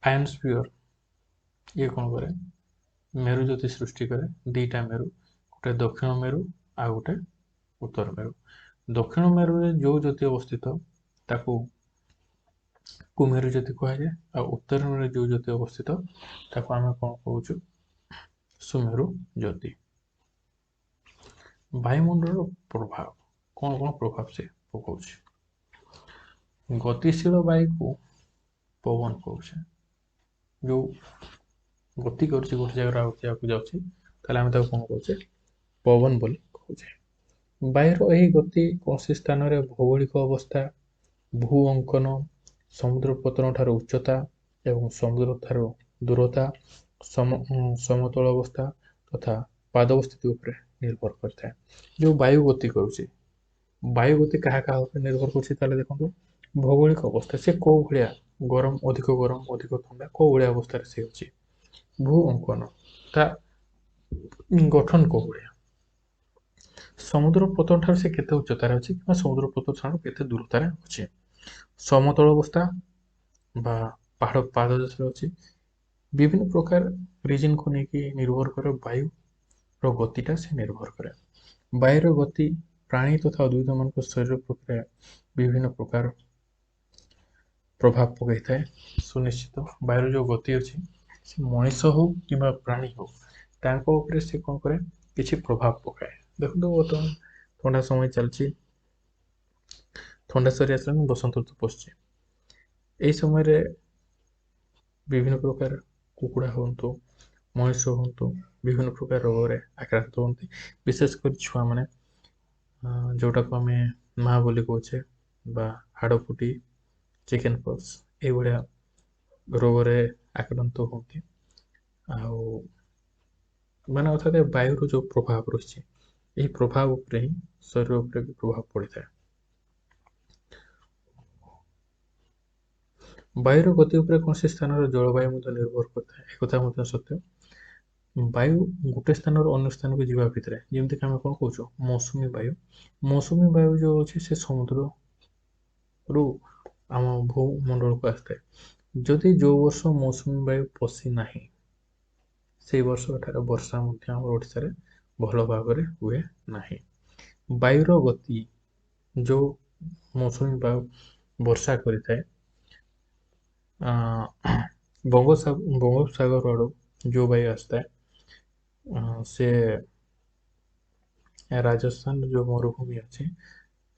ଆୟନୋସ୍ଫିୟର ଇଏ କ'ଣ କରେ, ମେରୁଜ୍ୟୋତି ସୃଷ୍ଟି କରେ। ଦୁଇଟା ମେରୁ, ଗୋଟେ ଦକ୍ଷିଣ ମେରୁ ଆଉ ଗୋଟେ ଉତ୍ତର ମେରୁ। ଦକ୍ଷିଣ ମେରୁରେ ଯେଉଁ ଜ୍ୟୋତି ଅବସ୍ଥିତ ତାକୁ କୁ ମେରୁ ଜ୍ୟୋତି କୁହାଯାଏ। ଆଉ ଉତ୍ତରରେ ଯେଉଁ ଜ୍ୟୋତି ଅବସ୍ଥିତ ତାକୁ ଆମେ କ'ଣ କହୁଛୁ? ସୁମେରୁ ଜ୍ୟୋତି। ବାୟୁମଣ୍ଡଳର ପ୍ରଭାବ କ'ଣ ପ୍ରଭାବ ସେ ପକାଉଛି? ଗତିଶୀଳ ବାୟୁକୁ ପବନ କହୁଛେ। ଯେଉଁ ଗତି କରୁଛି ଗୋଟେ ଜାଗାରୁ ଆଉ ଜାଗାକୁ ଯାଉଛି, ତାହେଲେ ଆମେ ତାକୁ କ'ଣ କହୁଛେ? ପବନ ବୋଲି କହୁଛେ। ବାୟୁର ଏହି ଗତି କୌଣସି ସ୍ଥାନରେ ଭୌଗୋଳିକ ଅବସ୍ଥା, ଭୂ ଅଙ୍କନ, ସମୁଦ୍ର ପତନ ଠାରୁ ଉଚ୍ଚତା ଏବଂ ସମୁଦ୍ର ଠାରୁ ଦୂରତା, ସମତଳ ଅବସ୍ଥା ତଥା ପାଦବ ସ୍ଥିତି ଉପରେ ନିର୍ଭର କରିଥାଏ। ଯେଉଁ ବାୟୁ ଗତି କରୁଛି, ବାୟୁ ଗତି କାହା ଉପରେ ନିର୍ଭର କରୁଛି? ତାହେଲେ ଦେଖନ୍ତୁ, ଭୌଗୋଳିକ ଅବସ୍ଥା, ସେ କୋଉ ଭଳିଆ ଗରମ, ଅଧିକ ଥଣ୍ଡା, କୋଉ ଭଳିଆ ଅବସ୍ଥାରେ ସେ ଅଛି। ଭୂ ଅଙ୍କନ, ତା ଗଠନ କୋଉ ଭଳିଆ। ସମୁଦ୍ର ପତନ ଠାରୁ ସେ କେତେ ଉଚ୍ଚତାରେ ଅଛି କିମ୍ବା ସମୁଦ୍ର ପତନ ଠାରୁ କେତେ ଦୂରତାରେ ଅଛି। ସମତଳ ଅବସ୍ଥା ବା ପାହାଡ଼ ପାଦଦେଶରେ ଅଛି। ବିଭିନ୍ନ ପ୍ରକାର ରିଜିନକୁ ନେଇକି ନିର୍ଭର କରେ ବାୟୁର ଗତିଟା ସେ ନିର୍ଭର କରେ। ବାୟୁର ଗତି ପ୍ରାଣୀ ତଥା ଉଦ୍ଭିଦମାନଙ୍କ ଶରୀର ପ୍ରକ୍ରିୟା ବିଭିନ୍ନ ପ୍ରକାର ପ୍ରଭାବ ପକାଇଥାଏ। ସୁନିଶ୍ଚିତ ବାୟୁର ଯେଉଁ ଗତି ଅଛି, ସେ ମଣିଷ ହଉ କିମ୍ବା ପ୍ରାଣୀ ହଉ, ତାଙ୍କ ଉପରେ ସେ କ'ଣ କରେ? କିଛି ପ୍ରଭାବ ପକାଏ। ଦେଖନ୍ତୁ, ବର୍ତ୍ତମାନ ଥଣ୍ଡା ସମୟ ଚାଲିଛି, ଥଣ୍ଡା ସରି ଆସିଲାଣି, ବସନ୍ତ ଋତୁ ପଶୁଛି। ଏହି ସମୟରେ ବିଭିନ୍ନ ପ୍ରକାର କୁକୁଡ଼ା ହୁଅନ୍ତୁ, ମଣିଷ ହୁଅନ୍ତୁ, ବିଭିନ୍ନ ପ୍ରକାର ରୋଗରେ ଆକ୍ରାନ୍ତ ହୁଅନ୍ତି। ବିଶେଷ କରି ଛୁଆମାନେ, ଯେଉଁଟାକୁ ଆମେ ମା ବୋଲି କହୁଛେ, ବା ହାଡ଼ ଫୁଟି, ଚିକେନ ପକ୍ସ, ଏଇଭଳିଆ ରୋଗରେ ଆକ୍ରାନ୍ତ ହୁଅନ୍ତି। ଆଉ ମାନେ ଅର୍ଥାତ୍ ବାୟୁର ଯେଉଁ ପ୍ରଭାବ ରହିଛି, ଏହି ପ୍ରଭାବ ଉପରେ ହିଁ ଶରୀର ଉପରେ ବି ପ୍ରଭାବ ପଡ଼ିଥାଏ। ବାୟୁର ଗତି ଉପରେ କୌଣସି ସ୍ଥାନର ଜଳବାୟୁ ମଧ୍ୟ ନିର୍ଭର କରିଥାଏ। ଏକଥା ମଧ୍ୟ ସତ୍ୟ। ବାୟୁ ଗୋଟେ ସ୍ଥାନରୁ ଅନ୍ୟ ସ୍ଥାନକୁ ଯିବା ଭିତରେ, ଯେମିତିକି ଆମେ କ'ଣ କହୁଛୁ? ମୌସୁମୀ ବାୟୁ। ମୌସୁମୀ ବାୟୁ ଯେଉଁ ଅଛି, ସେ ସମୁଦ୍ରରୁ ଆମ ଭୂମଣ୍ଡଳକୁ ଆସିଥାଏ। ଯଦି ଯେଉଁ ବର୍ଷ ମୌସୁମୀ ବାୟୁ ପଶି ନାହିଁ, ସେଇ ବର୍ଷ ଏଠାରେ ବର୍ଷା ମଧ୍ୟ ଆମର ଓଡ଼ିଶାରେ ଭଲ ଭାବରେ ହୁଏ ନାହିଁ। ବାୟୁର ଗତି, ଯେଉଁ ମୌସୁମୀ ବାୟୁ ବର୍ଷା କରିଥାଏ, ବଙ୍ଗୋପସାଗର ଆଡ଼ୁ ଯେଉଁ ବାୟୁ ଆସିଥାଏ, ସେ ରାଜସ୍ଥାନ ଯେଉଁ ମରୁଭୂମି ଅଛି,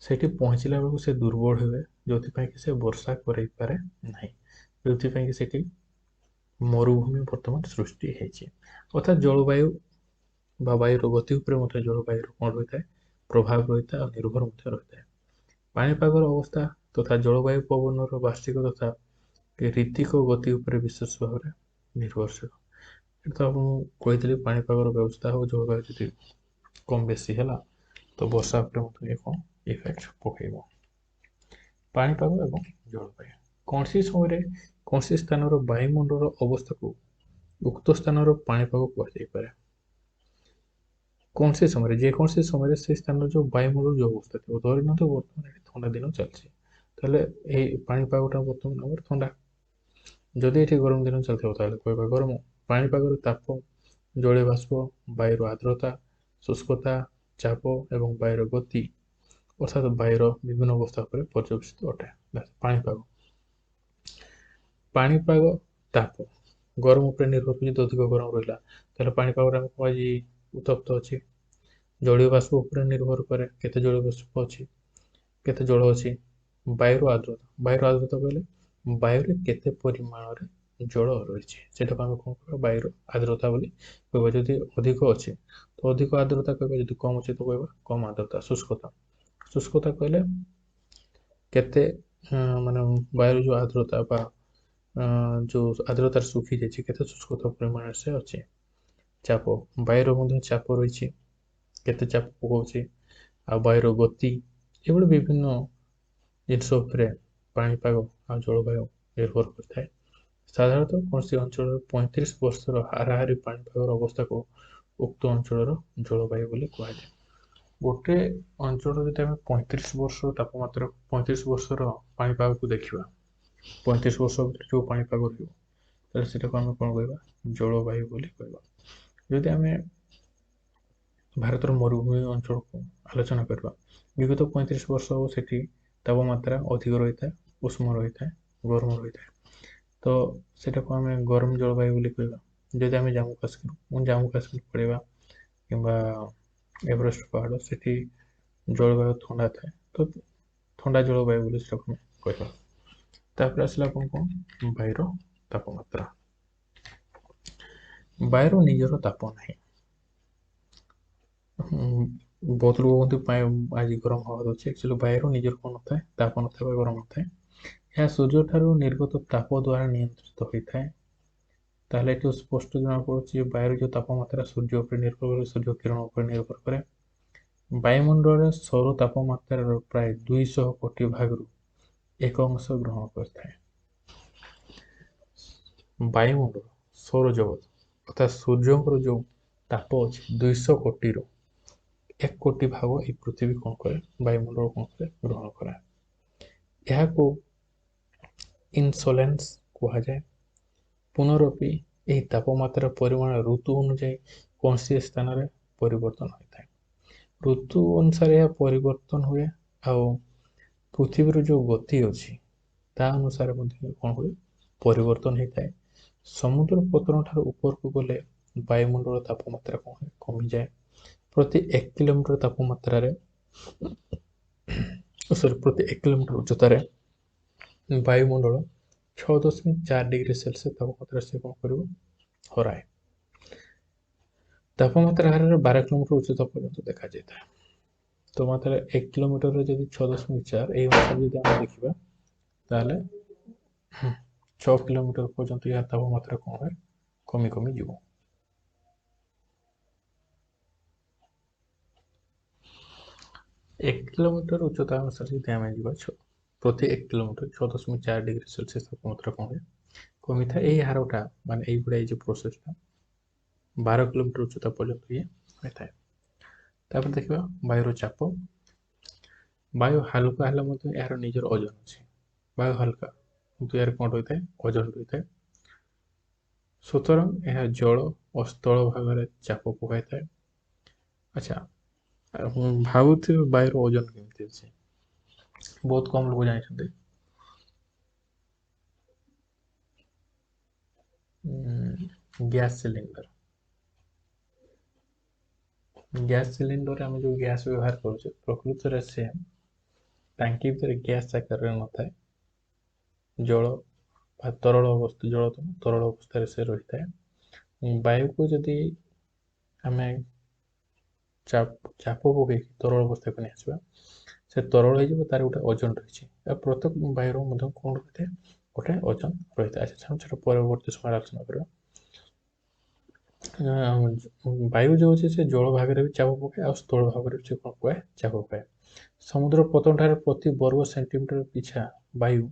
ସେଠି ପହଞ୍ଚିଲା ବେଳକୁ ସେ ଦୁର୍ବଳ ହୁଏ, ଯେଉଁଥିପାଇଁ କି ସେ ବର୍ଷା କରିପାରେ ନାହିଁ, ଯେଉଁଥିପାଇଁ କି ସେଠି ମରୁଭୂମି ବର୍ତ୍ତମାନ ସୃଷ୍ଟି ହେଇଛି। ଅର୍ଥାତ୍ ଜଳବାୟୁ ବା ବାୟୁର ଗତି ଉପରେ ମଧ୍ୟ ଜଳବାୟୁର କ'ଣ ରହିଥାଏ? ପ୍ରଭାବ ରହିଥାଏ ଆଉ ନିର୍ଭର ମଧ୍ୟ ରହିଥାଏ। ପାଣିପାଗର ଅବସ୍ଥା ତଥା ଜଳବାୟୁ ପବନର ବାର୍ଷିକ ତଥା ଋତୁକ ଗତି ଉପରେ ବିଶେଷ ଭାବରେ ନିର୍ଭରଶୀଳ। ଏଠି ତ ମୁଁ କହିଥିଲି, ପାଣିପାଗର ବ୍ୟବସ୍ଥା ହଉ ଜଳବାୟୁ ଯଦି କମ୍ ବେଶୀ ହେଲା, ତ ବର୍ଷା ଉପରେ ମଧ୍ୟ କ'ଣ ଇଫେକ୍ଟ ପକାଇବ। ପାଣିପାଗ ଏବଂ ଜଳବାୟୁ, କୌଣସି ସମୟରେ କୌଣସି ସ୍ଥାନର ବାୟୁମଣ୍ଡଳ ଅବସ୍ଥାକୁ ଉକ୍ତ ସ୍ଥାନର ପାଣିପାଗ କୁହାଯାଇପାରେ। କୌଣସି ସମୟରେ, ଯେକୌଣସି ସମୟରେ ସେ ସ୍ଥାନର ଯେଉଁ ବାୟୁମଣ୍ଡଳ ଯେଉଁ ଅବସ୍ଥା ଥିବ, ଧରି ନିଅନ୍ତୁ ବର୍ତ୍ତମାନ ଏଠି ଥଣ୍ଡା ଦିନ ଚାଲିଛି, ତାହେଲେ ଏହି ପାଣିପାଗଟା ବର୍ତ୍ତମାନ ଆମର ଥଣ୍ଡା। ଯଦି ଏଠି ଗରମ ଦିନ ଚାଲିଥିବ, ତାହେଲେ କହିବା ଗରମ। ପାଣିପାଗର ତାପ, ଜଳୀୟ ବାଷ୍ପ, ବାୟୁର ଆର୍ଦ୍ରତା, ଶୁଷ୍କତା, ଚାପ ଏବଂ ବାୟୁର ଗତି, ଅର୍ଥାତ୍ ବାୟୁର ବିଭିନ୍ନ ଅବସ୍ଥା ଉପରେ ପର୍ଯ୍ୟବେସିତ ଅଟେ। ପାଣିପାଗ। ପାଣିପାଗ ତାପ, ଗରମ ଉପରେ ନିର୍ଭର କରି ଯଦି ଅଧିକ ଗରମ ରହିଲା, ତାହେଲେ ପାଣିପାଗରେ ଆମେ କୁହାଯାଇ ଉତ୍ତପ୍ତ ଅଛି। ଜଳୀୟ ବାଷ୍ପ ଉପରେ ନିର୍ଭର କରେ, କେତେ ଜଳୀୟ ବାଷ୍ପ ଅଛି, କେତେ ଜଳ ଅଛି। ବାୟୁର ଆର୍ଦ୍ରତା, ବାୟୁର ଆର୍ଦ୍ରତା କହିଲେ ବାୟୁରେ କେତେ ପରିମାଣରେ ଜଳ ରହିଛି, ସେଟାକୁ ଆମେ କ'ଣ କହିବା? ବାୟୁର ଆର୍ଦ୍ରତା ବୋଲି କହିବା। ଯଦି ଅଧିକ ଅଛି ତ ଅଧିକ ଆର୍ଦ୍ରତା କହିବା, ଯଦି କମ୍ ଅଛି ତ କହିବା କମ୍ ଆର୍ଦ୍ରତା। ଶୁଷ୍କତା, ଶୁଷ୍କତା କହିଲେ କେତେ ମାନେ ବାୟୁର ଯେଉଁ ଆର୍ଦ୍ରତା ବା ଯେଉଁ ଆର୍ଦ୍ରତାରେ ଶୁଖି ଯାଇଛି, କେତେ ଶୁଷ୍କତା ପରିମାଣରେ ସେ ଅଛି। ଚାପ, ବାୟୁର ମଧ୍ୟ ଚାପ ରହିଛି, କେତେ ଚାପ ପକାଉଛି। ଆଉ ବାୟୁର ଗତି, ଏଭଳି ବିଭିନ୍ନ ଜିନିଷ ଉପରେ ପାଣିପାଗ ଆଉ ଜଳବାୟୁ ନିର୍ଭର କରିଥାଏ। ସାଧାରଣତଃ କୌଣସି ଅଞ୍ଚଳର 35 ବର୍ଷର ହାରାହାରି ପାଣିପାଗର ଅବସ୍ଥାକୁ ଉକ୍ତ ଅଞ୍ଚଳର ଜଳବାୟୁ ବୋଲି କୁହାଯାଏ। ଗୋଟେ ଅଞ୍ଚଳରେ ଯଦି ଆମେ 35 ବର୍ଷର ତାପମାତ୍ରା, 35 ବର୍ଷର ପାଣିପାଗକୁ ଦେଖିବା, 35 ବର୍ଷ ଭିତରେ ଯେଉଁ ପାଣିପାଗ ରହିବ, ତାହେଲେ ସେଟାକୁ ଆମେ କ'ଣ କହିବା? ଜଳବାୟୁ ବୋଲି କହିବା। ଯଦି ଆମେ ଭାରତର ମରୁଭୂମି ଅଞ୍ଚଳକୁ ଆଲୋଚନା କରିବା, ବିଗତ 35 ବର୍ଷ ସେଠି ତାପମାତ୍ରା ଅଧିକ ରହିଥାଏ, ଉଷ୍ମ ରହିଥାଏ। ଗରମ ରହିଥାଏ। ତ ସେଟାକୁ ଆମେ ଗରମ ଜଳବାୟୁ ବୋଲି କହିବା। ଯଦି ଆମେ ଜାମ୍ମୁ କାଶ୍ମୀର ପଳେଇବା କିମ୍ବା ଏଭରେଷ୍ଟ ପାହାଡ଼, ସେଠି ଜଳବାୟୁ ଥଣ୍ଡା ଥାଏ, ତ ଥଣ୍ଡା ଜଳବାୟୁ ବୋଲି ସେଟାକୁ ଆମେ କହିବା। ତାପରେ ଆସିଲା କ'ଣ ବାୟୁର ତାପମାତ୍ରା। ବାୟୁର ନିଜର ତାପ ନାହିଁ। ବହୁତ ଲୋକ କୁହନ୍ତି ଆଜି ଗରମ ହବା ଅଛି, ଆକ୍ଚୁଆଲି ବାୟୁର ନିଜର କ'ଣ ନଥାଏ, ତାପ ନଥାଏ ବା ଗରମ ନଥାଏ। ଏହା ସୂର୍ଯ୍ୟଠାରୁ ନିର୍ଗତ ତାପ ଦ୍ୱାରା ନିୟନ୍ତ୍ରିତ ହୋଇଥାଏ। ତାହେଲେ ଏଠୁ ସ୍ପଷ୍ଟ ଜଣାପଡ଼ୁଛି ଯେ ବାୟୁର ଯେଉଁ ତାପମାତ୍ରା ସୂର୍ଯ୍ୟ ଉପରେ ନିର୍ଭର କରେ, ସୂର୍ଯ୍ୟ କିରଣ ଉପରେ ନିର୍ଭର କରେ। ବାୟୁମଣ୍ଡଳରେ ସୌର ତାପମାତ୍ରାର ପ୍ରାୟ 200 କୋଟି ଭାଗରୁ 1 ଅଂଶ ଗ୍ରହଣ କରିଥାଏ। ବାୟୁମଣ୍ଡଳ, ସୌରଜଗତ ଅର୍ଥାତ୍ ସୂର୍ଯ୍ୟଙ୍କର ଯେଉଁ ତାପ ଅଛି 200 କୋଟିରୁ 1 କୋଟି ଭାଗ ଏହି ପୃଥିବୀ କ'ଣ କରେ, ବାୟୁମଣ୍ଡଳ କ'ଣ କରେ, ଗ୍ରହଣ କରେ। ଏହାକୁ ଇନସୋଲେନ୍ସ କୁହାଯାଏ। ପୁନରପି ଏହି ତାପମାତ୍ରା ପରିମାଣ ଋତୁ ଅନୁଯାୟୀ କୌଣସି ସ୍ଥାନରେ ପରିବର୍ତ୍ତନ ହୋଇଥାଏ। ଋତୁ ଅନୁସାରେ ଏହା ପରିବର୍ତ୍ତନ ହୁଏ, ଆଉ ପୃଥିବୀର ଯେଉଁ ଗତି ଅଛି ତା ଅନୁସାରେ ମଧ୍ୟ କ'ଣ ହୁଏ, ପରିବର୍ତ୍ତନ ହୋଇଥାଏ। ସମୁଦ୍ର ପତନ ଠାରୁ ଉପରକୁ ଗଲେ ବାୟୁମଣ୍ଡଳ ତାପମାତ୍ରା କ'ଣ ହୁଏ, କମିଯାଏ। ପ୍ରତି 1 କିଲୋମିଟର ତାପମାତ୍ରାରେ ପ୍ରତି 1 କିଲୋମିଟର ଉଚ୍ଚତାରେ ବାୟୁମଣ୍ଡଳ 6.4 ଡିଗ୍ରୀ ସେଲସିୟସ୍ ତାପମାତ୍ରା ସେ କ'ଣ କରିବ, ହରାଏ। ତାପମାତ୍ରା ହାରରେ 12 କିଲୋମିଟର ଉଚ୍ଚତା ପର୍ଯ୍ୟନ୍ତ ଦେଖାଯାଇଥାଏ। ତ ମାତ୍ର 1 କିଲୋମିଟରରେ ଯଦି 6.4, ଏହି ଅନୁସାରେ ଯଦି ଆମେ ଦେଖିବା ତାହେଲେ 6 କିଲୋମିଟର ପର୍ଯ୍ୟନ୍ତ ଏହା ତାପମାତ୍ରା କ'ଣ ହୁଏ, କମି କମି ଯିବ। एक किलोमीटर उच्चता अनुसार ଯଦି ଆମେ ଯିବା ପ୍ରତି 1 କିଲୋମିଟର 6.4 ଡିଗ୍ରୀ ସେଲସିୟସ୍ ତାପମାତ୍ରା କ'ଣ ହୁଏ, କମିଥାଏ। ଏହି ହାରଟା ମାନେ ଏଇଭଳିଆ ଯେଉଁ ପ୍ରୋସେସଟା 12 କିଲୋମିଟର ଉଚ୍ଚତା ପର୍ଯ୍ୟନ୍ତ ଇଏ ହୋଇଥାଏ। ତାପରେ ଦେଖିବା ବାୟୁର ଚାପ। ବାୟୁ ହାଲୁକା ହେଲେ ମଧ୍ୟ ଏହାର ନିଜର ଓଜନ ଅଛି। ବାୟୁ ହାଲୁକା କିନ୍ତୁ ଏହାର କ'ଣ ରହିଥାଏ, ଓଜନ ରହିଥାଏ। ସୁତରାଂ ଏହା ଜଳ ଓ ସ୍ଥଳ ଭାଗରେ ଚାପ ପକାଇଥାଏ। ଆଚ୍ଛା, ମୁଁ ଭାବୁଥିବି ବାୟୁର ଓଜନ କେମିତି ଅଛି, ବହୁତ କମ୍ ଲୋକ ଜାଣିଛନ୍ତି। ଗ୍ୟାସ୍ ସିଲିଣ୍ଡର ଆମେ ଯେଉଁ ଗ୍ୟାସ୍ ବ୍ୟବହାର କରୁଛେ, ପ୍ରକୃତରେ ସେ ଟାଙ୍କି ଭିତରେ ଗ୍ୟାସ୍ ଆକାରରେ ନଥାଏ, ଜଳ ବା ତରଳ ଅବସ୍ଥାରେ ସେ ରହିଥାଏ। ବାୟୁକୁ ଯଦି ଆମେ ଚାପ ପକାଇକି ତରଳ ଅବସ୍ଥାକୁ ନେଇ ଆସିବା, ସେ ତରଳ ହେଇଯିବ, ତାର ଗୋଟେ ଓଜନ ରହିଛି। ପ୍ରତ୍ୟେକ ବାୟୁର ମଧ୍ୟ କ'ଣ ରହିଥାଏ, ଗୋଟେ ଓଜନ ରହିଥାଏ। ସେଟା ପରବର୍ତ୍ତୀ ସମୟରେ ଆଲୋଚନା କରିବା। ବାୟୁ ଯେଉଁ ଅଛି ସେ ଜଳ ଭାଗରେ ବି ଚାପ ପକାଏ, ଆଉ ସ୍ଥଳ ଭାଗରେ ବି ସେ କ'ଣ ପକାଏ, ଚାପ ପକାଏ। ସମୁଦ୍ର ପତନ ଠାରେ ପ୍ରତି ବର୍ଗ ସେଣ୍ଟିମିଟର ପିଛା ବାୟୁ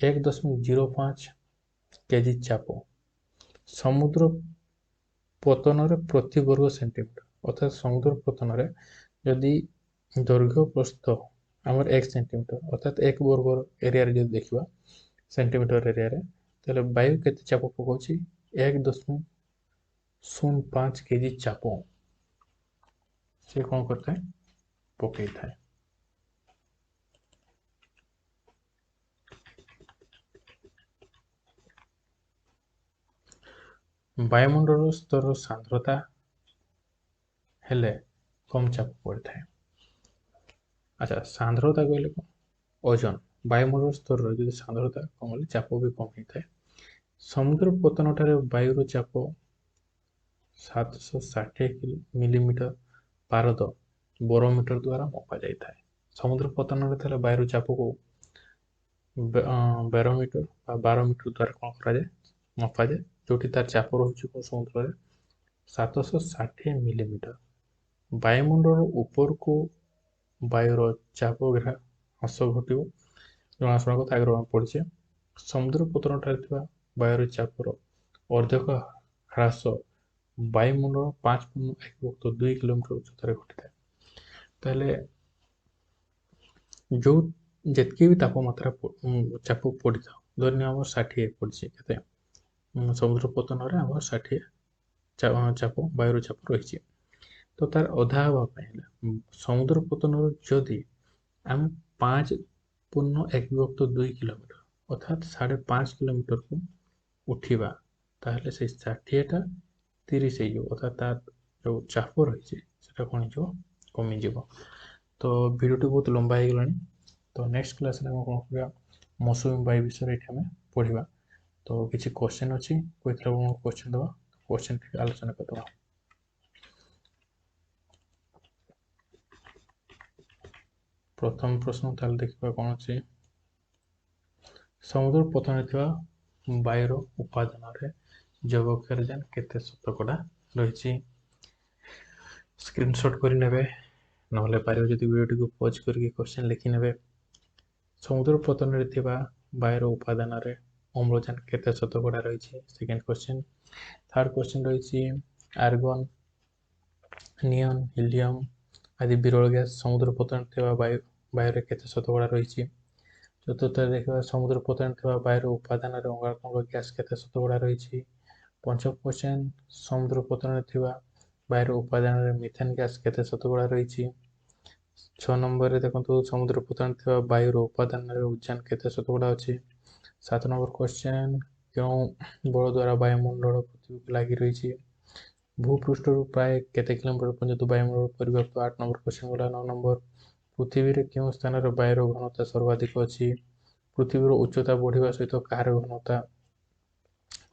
1.05 କେଜି ଚାପ। ସମୁଦ୍ର ପତନରେ ପ୍ରତି ବର୍ଗ ସେଣ୍ଟିମିଟର, ଅର୍ଥାତ୍ ସମୁଦ୍ର ପତନରେ ଯଦି ଦୈର୍ଘ୍ୟ ପ୍ରସ୍ଥ ଆମର 1 ସେଣ୍ଟିମିଟର, ଅର୍ଥାତ୍ 1 ବର୍ଗ ଏରିଆରେ ଯଦି ଦେଖିବା ସେଣ୍ଟିମିଟର ଏରିଆରେ, ତାହେଲେ ବାୟୁ କେତେ ଚାପ ପକାଉଛି, 1.05 କେଜି ଚାପ ସେ କ'ଣ କରିଥାଏ, ପକାଇଥାଏ। ବାୟୁମଣ୍ଡଳ ସ୍ତରର ସାନ୍ଦ୍ରତା ହେଲେ କମ୍ ଚାପ ପଡ଼ିଥାଏ। ଆଚ୍ଛା, ସାନ୍ଦ୍ରତା କହିଲେ କ'ଣ, ଓଜନ। ବାୟୁମଣ୍ଡଳ ସ୍ତରର ଯଦି ସାନ୍ଦ୍ରତା କମ୍ ହେଲେ ଚାପ ବି କମ୍ ହେଇଥାଏ। ସମୁଦ୍ର ପତନ ଠାରେ ବାୟୁର ଚାପ 760 ମିଲିମିଟର ପାରଦ ବରୋମିଟର ଦ୍ୱାରା ମପାଯାଇଥାଏ। ସମୁଦ୍ର ପତନରେ ଥିଲେ ବାୟୁର ଚାପକୁ ବେରୋମିଟର ବା ବାରୋମିଟର ଦ୍ୱାରା କ'ଣ କରାଯାଏ, ମପାଯାଏ, ଯେଉଁଠି ତାର ଚାପ ରହୁଛି ସମୁଦ୍ରରେ 760 ମିଲିମିଟର। ବାୟୁମଣ୍ଡଳ ଉପରକୁ ବାୟୁର ଚାପ ହ୍ରାସ ଘଟିବ, ଜଣାଶୁଣା କଥା ଆଗରୁ ପଡ଼ିছে। ସମୁଦ୍ର ପତନଠାରେ ଥିବା ବାୟୁର ଚାପର ଅର୍ଦ୍ଧେକ ହ୍ରାସ ବାୟୁମଣ୍ଡଳ 5.1 କିଲୋମିଟର ଉଚ୍ଚତାରେ ଘଟିଥାଏ। ତାହେଲେ ଯେଉଁ ଯେତିକି ବି ତାପମାତ୍ରା ଚାପ ପଡ଼ିଥାଉ, ଧରିନିଅ ଆମର 60 ପଡ଼ିଛି, କେତେ ସମୁଦ୍ର ପତନରେ ଆମର 60 ଚାପ ବାୟୁର ଚାପ ରହିଛି, ତ ତାର ଅଧା ହେବା ପାଇଁ ହେଲେ ସମୁଦ୍ର ପତନରୁ ଯଦି ଆମେ 5.1/2 କିଲୋମିଟର अर्थात 5.5 किलोमीटर को उठिबा ताहले से 60टा 30 ହେଇଯିବ ଅର୍ଥାତ ତାର ଯେଉଁ ଚାପ ରହିଛି ସେଟା କ'ଣ ହେଇଯିବ କମିଯିବ। ତ ଭିଡ଼ିଓଟି ବହୁତ ଲମ୍ବା ହେଇଗଲାଣି। ତ ନେକ୍ସଟ କ୍ଲାସ୍ରେ ଆମେ କ'ଣ କରିବା ମୌସୁମୀ ବାୟୁ ବିଷୟରେ ଏଠି ଆମେ ପଢ଼ିବା। ତ କିଛି କ୍ୱେଶ୍ଚନ୍ ଅଛି କହିଥିଲେ ଆପଣଙ୍କୁ କ୍ୱେଶ୍ଚନ୍ ଦେବା କ୍ୱେଶ୍ଚନ୍ ଟିକେ ଆଲୋଚନା କରିଦେବା। ପ୍ରଥମ ପ୍ରଶ୍ନ ତାହେଲେ ଦେଖିବା କ'ଣ ଅଛି। ସମୁଦ୍ର ପତନରେ ଥିବା ବାୟୁର ଉପାଦାନରେ ଜୈବ ଅକ୍ସିଜେନ୍ କେତେ ଶତକଡ଼ା ରହିଛି? ସ୍କ୍ରିନଶଟ୍ କରି ନେବେ, ନହେଲେ ପାରିବେ ଯଦି ଭିଡ଼ିଓଟିକୁ ପଜ୍ କରିକି କ୍ୱେଶ୍ଚନ୍ ଲେଖିନେବେ। ସମୁଦ୍ର ପତନରେ ଥିବା ବାୟୁର ଉପାଦାନରେ ଅମ୍ଳଜାନ କେତେ ଶତକଡ଼ା ରହିଛି? Second question. ଥାର୍ଡ କ୍ୱେଶ୍ଚନ୍ ରହିଛି ଆର୍ଗନ୍, ନିଅନ୍, ହିଲିୟମ୍ ଆଦି ବିରଳ ଗ୍ୟାସ୍ ସମୁଦ୍ର ପତନରେ ଥିବା ବାୟୁରେ କେତେ ଶତକଡ଼ା ରହିଛି? ଚତୁର୍ଥରେ ଦେଖିବା ସମୁଦ୍ର ପତନରେ ଥିବା ବାୟୁର ଉପାଦାନରେ ଅଙ୍ଗାରକାମ୍ଳ ଗ୍ୟାସ୍ କେତେ ଶତକଡ଼ା ରହିଛି? ପଞ୍ଚମ କ୍ୱେଶ୍ଚନ୍ ସମୁଦ୍ର ପତନରେ ଥିବା ବାୟୁର ଉପାଦାନରେ ମିଥେନ୍ ଗ୍ୟାସ୍ କେତେ ଶତକଡ଼ା ରହିଛି? 6 ନମ୍ବରରେ ଦେଖନ୍ତୁ ସମୁଦ୍ର ପତନରେ ଥିବା ବାୟୁର ଉପାଦାନରେ ଓଜୋନ କେତେ ଶତକଡ଼ା ଅଛି? 7 ନମ୍ବର କ୍ୱେଶ୍ଚନ୍ କେଉଁ ବଳ ଦ୍ୱାରା ବାୟୁମଣ୍ଡଳ ପୃଥିବୀକୁ ଲାଗି ରହିଛି? ଭୂପୃଷ୍ଠରୁ ପ୍ରାୟ କେତେ କିଲୋମିଟର ପର୍ଯ୍ୟନ୍ତ ବାୟୁମଣ୍ଡଳ ପରିବ୍ୟାପ୍ତ? 8 ନମ୍ବର କ୍ୱେଶ୍ଚନ୍ ଗଲା। 9 ନମ୍ବର ପୃଥିବୀରେ କେଉଁ ସ୍ଥାନରେ ବାୟୁର ଘନତା ସର୍ବାଧିକ ଅଛି? ପୃଥିବୀର ଉଚ୍ଚତା ବଢ଼ିବା ସହିତ କାହାର ଘନତା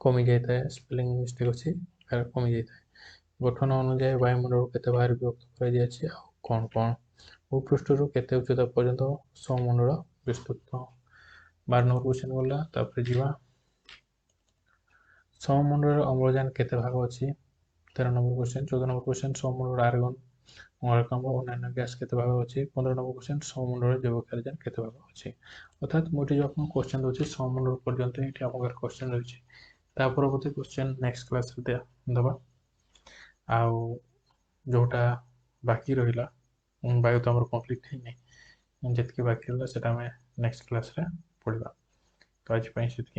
କମି ଯାଇଥାଏ? ସ୍ପେଲିଂ ମିଷ୍ଟେକ୍ ଅଛି, କାହାର କମି ଯାଇଥାଏ। ଗଠନ ଅନୁଯାୟୀ ବାୟୁମଣ୍ଡଳ କେତେ ଭାଗରେ ବିଭକ୍ତ କରାଯାଇଛି ଆଉ କ'ଣ କ'ଣ? ଭୂପୃଷ୍ଠରୁ କେତେ ଉଚ୍ଚତା ପର୍ଯ୍ୟନ୍ତ ସୌରମଣ୍ଡଳ ବିସ୍ତୃତ? 12 ନମ୍ବର କ୍ୱେଶ୍ଚନ୍ ଗଲା। ତାପରେ ଯିବା ସୌରମଣ୍ଡଳରେ ଅମ୍ଳଜାନ କେତେ ଭାଗ ଅଛି? 13 ନମ୍ବର କ୍ୱେଶ୍ଚନ୍। 14 ନମ୍ବର କ୍ୱେଶ୍ଚନ୍ ସୌରମଣ୍ଡଳରେ ଆର୍ଗନ୍, ଅଙ୍ଗାରକାମ୍ଳ ଓ ଅନ୍ୟାନ୍ୟ ଗ୍ୟାସ୍ କେତେ ଭାଗ ଅଛି? 15 ନମ୍ବର କ୍ୱେଶ୍ଚନ୍ ସୌରମଣ୍ଡଳରେ ଜୈବ ଅକ୍ସିଜେନ୍ କେତେ ଭାଗ ଅଛି? ଅର୍ଥାତ ମୁଁ ଏଠି ଯେଉଁ ଆପଣଙ୍କୁ କ୍ୱେଶ୍ଚନ୍ ଦେଉଛି ସୌରମଣ୍ଡଳ ପର୍ଯ୍ୟନ୍ତ ଏଠି ଆପଣଙ୍କର କ୍ୱେଶ୍ଚନ୍ ରହିଛି। ତା ପରବର୍ତ୍ତୀ କ୍ୱେଶ୍ଚନ୍ ନେକ୍ସଟ କ୍ଲାସ୍ରେ ଦେବା। ଆଉ ଯେଉଁଟା ବାକି ରହିଲା ବାୟୁ ତ ଆମର କମ୍ପ୍ଲିଟ୍ ହେଇନି, ଯେତିକି ବାକି ରହିଲା ସେଟା ଆମେ ନେକ୍ସଟ କ୍ଲାସ୍ରେ ପଢ଼ିବା। ତ ଆଜି ପାଇଁ ସେତିକି।